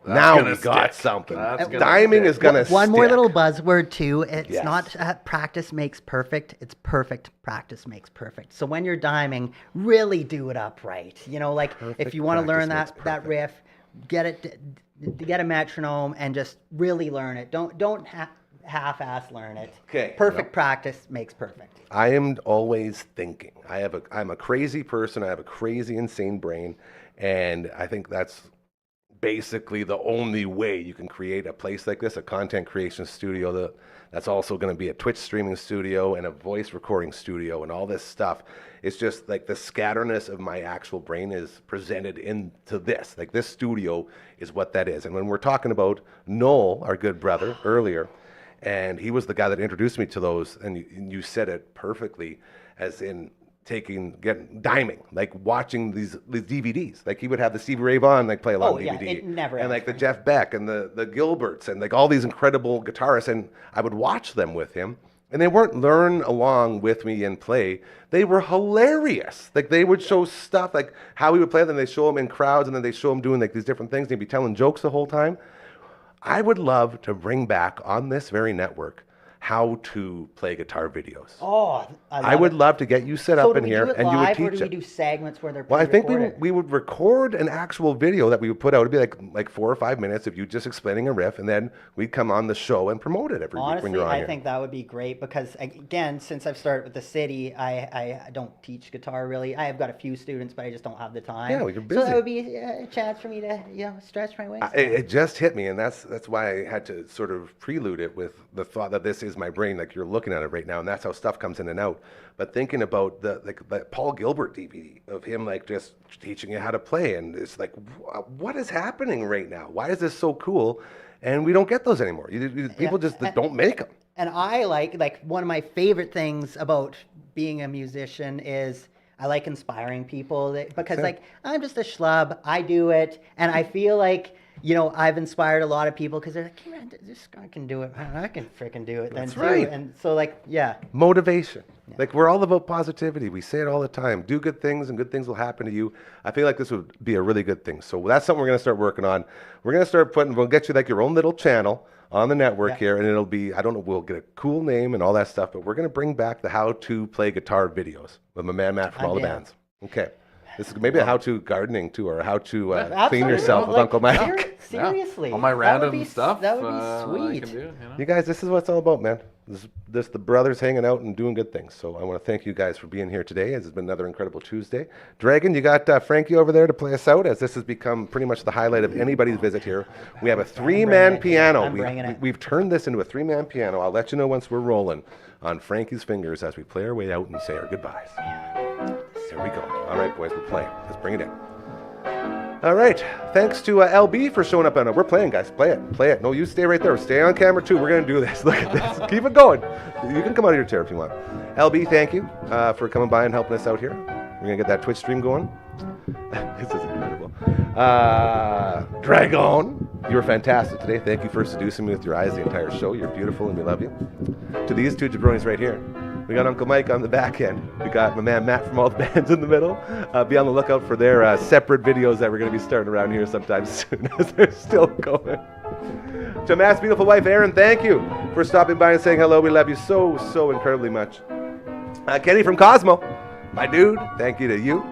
now we got something. Diming is going to stick. One more little buzzword too. It's not practice makes perfect. It's perfect practice makes perfect. So when you're diming, really do it upright. You know, like if you want to learn that riff, get a metronome and just really learn it. Don't half-ass learn it. Okay. Perfect practice makes perfect. I am always thinking. I'm a crazy person. I have a crazy, insane brain, and I think that's basically the only way you can create a place like this, a content creation studio that's also going to be a Twitch streaming studio and a voice recording studio and all this stuff. It's just like the scatterness of my actual brain is presented into this. Like this studio is what that is. And when we're talking about Noel, our good brother, earlier, and he was the guy that introduced me to those, and you said it perfectly, as in getting diming, like watching these DVDs. Like he would have the Stevie Ray Vaughan play along DVD, it never and like the Jeff Beck and the Gilberts and like all these incredible guitarists, and I would watch them with him, and they weren't learn along with me and play. They were hilarious. Like they would show stuff like how he would play them. They show him in crowds, and then they show him doing like these different things. They'd be telling jokes the whole time. I would love to bring back on this very network how to play guitar videos. Oh, I would love to get you set up in here and you would teach it. Or do we do segments where they're Well, I think we would record an actual video that we would put out. It'd be like 4 or 5 minutes of you just explaining a riff, and then we'd come on the show and promote it every week when you're on here. I think that would be great because, again, since I've started with the city, I don't teach guitar really. I have got a few students, but I just don't have the time. Yeah, well, you're busy. So that would be a chance for me to, stretch my wings. It just hit me, and that's why I had to sort of prelude it with the thought that this is my brain, like you're looking at it right now, and that's how stuff comes in and out. But thinking about the Paul Gilbert DVD of him just teaching you how to play, and it's like, what is happening right now? Why is this so cool? And we don't get those anymore. People just don't make them. And I like one of my favorite things about being a musician is I like inspiring people because I'm just a schlub. I do it, and I feel like I've inspired a lot of people because they're like, hey, man, this guy can do it. I can freaking do it. That's right. And so motivation. Yeah. Like we're all about positivity. We say it all the time. Do good things and good things will happen to you. I feel like this would be a really good thing. So that's something we're going to start working on. We're going to start we'll get you your own little channel on the network here, and it'll be, I don't know, we'll get a cool name and all that stuff, but we're going to bring back the how to play guitar videos with my man Matt from all the bands. Okay. This is maybe a how-to gardening too, or how to clean yourself with Uncle Mike. Seriously. All my random stuff. That would be sweet. I can do, You guys, this is what it's all about, man. This the brothers hanging out and doing good things. So I want to thank you guys for being here today, as it's been another incredible Tuesday. Dragon, you got Frankie over there to play us out, as this has become pretty much the highlight of anybody's visit here. We have a 3-man piano. We've turned this into a 3-man piano. I'll let you know once we're rolling on Frankie's fingers as we play our way out and say our goodbyes. Here we go. All right, boys, we're playing. Let's bring it in. All right. Thanks to LB for showing up on it. We're playing, guys. Play it. Play it. No, you stay right there. Stay on camera, too. We're going to do this. Look at this. Keep it going. You can come out of your chair if you want. LB, thank you for coming by and helping us out here. We're going to get that Twitch stream going. This is incredible. Dragon, you were fantastic today. Thank you for seducing me with your eyes the entire show. You're beautiful, and we love you. To these two jabronis right here. We got Uncle Mike on the back end. We got my man Matt from all the bands in the middle. Be on the lookout for their separate videos that we're going to be starting around here sometime soon, as they're still going. To Matt's beautiful wife, Erin, thank you for stopping by and saying hello. We love you so, so incredibly much. Kenny from Cosmo, my dude, thank you to you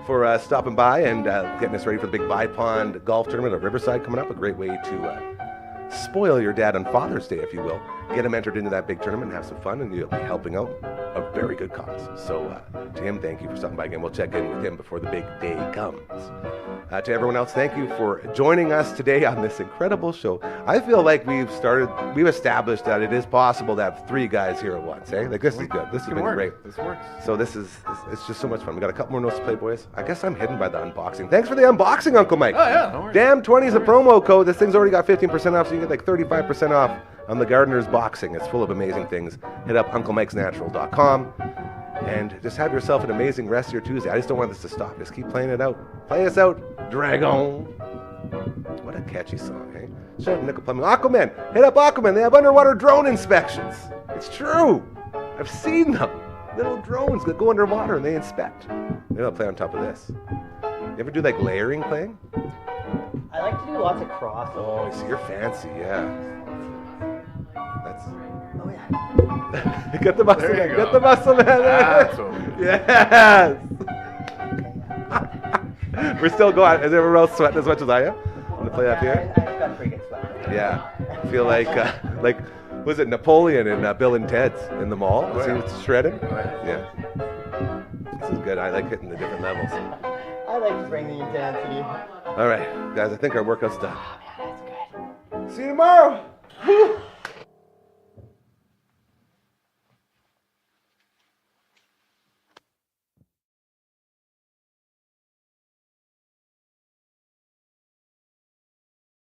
for stopping by and getting us ready for the big Bi-Pond golf tournament at Riverside coming up. A great way to spoil your dad on Father's Day, if you will. get them entered into that big tournament and have some fun, and you'll be helping out a very good cause. So to him, thank you for stopping by again. We'll check in with him before the big day comes. To everyone else, thank you for joining us today on this incredible show. I feel like we've established that it is possible to have 3 guys here at once, eh? Like, this is good. This has been great. This works. So it's just so much fun. We got a couple more notes to play, boys. I guess I'm hidden by the unboxing. Thanks for the unboxing, Uncle Mike. Oh, yeah, no worries. Damn 20 is a promo code. This thing's already got 15% off, so you get like 35% off on the Gardener's Boxing. It's full of amazing things. Hit up unclemikesnatural.com. And just have yourself an amazing rest of your Tuesday. I just don't want this to stop. Just keep playing it out. Play us out, Dragon. What a catchy song, eh? Shout out Nickel Plumbing. Aquaman. Hit up Aquaman. They have underwater drone inspections. It's true. I've seen them. Little drones that go underwater and they inspect. Maybe I'll play on top of this. You ever do like layering playing? I like to do lots of crosses. Oh, I see. You're fancy, yeah. That's... Oh, yeah. Get the muscle man. Get the muscle man. That's what we do. Yes. We're still going. Is everyone else sweating as much as I am? Want to play up here? I've got a pretty good sweat. Yeah. I feel like was it Napoleon in Bill and Ted's in the mall? Was he shredding? Yeah. This is good. I like hitting the different levels. I like to bring the intensity. All right, guys. I think our workout's done. Oh, man, that's good. See you tomorrow.